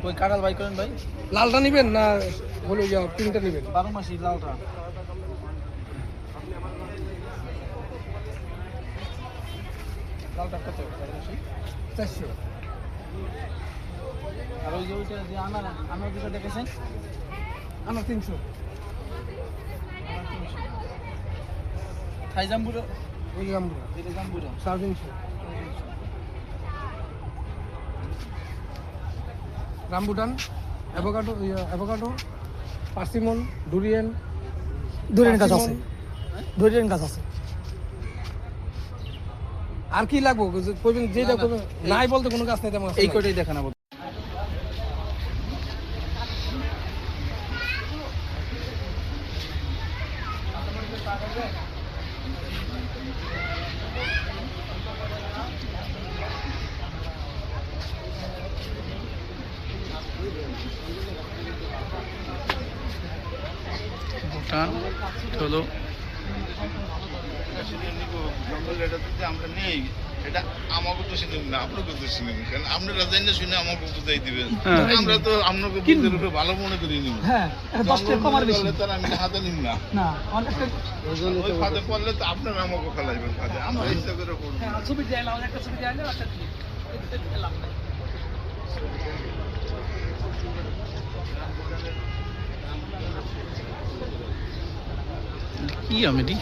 ওই কাঁঠাল বাই করেন ভাই। লালটা নেবেন না হলো পিঙ্কটা নেবেন? 12 মাসি লালটা। লালটা কত? 400। আর ওই যে ওইটা যে আনার দুটো দেখেছেন? আমার 300। থাই জাম্বুরা, ওই জাম্বুরা এটা জাম্বুরা 350। রামবুটান, অ্যাভোকাডো, পার্সিমন, ডুরিয়ান গাছ আছে, ডুরিয়ান গাছ আছে। আর কি লাগবো কইবেন? যেটা কোনো নাই বলতে কোনো গাছ নেই তেমন। এই কয়টাই দেখান আবার। ভুটান হলো আমরা নেই, এটা আমাকে তো শুনুন না, আপনাকে তো শুনুন, কারণ আপনারা জানেন শুনে আমাকে বুঝাই দিবেন। আমরা তো আপনাকে বুঝতে রূপে ভালো মনে করি নিব। হ্যাঁ, এটা 10 টাকা কম আর বেশি তার আমি হাতে নিব না। না, অনেক ওই ফাঁদে পড়লে তো আপনারা আমাকে ফেলাইবেন ফাঁদে, আমরা ইচ্ছা করে পড়বো। ছবি দিলাম, একটা ছবি দিলাম, একটা দিলাম। কি আমেরি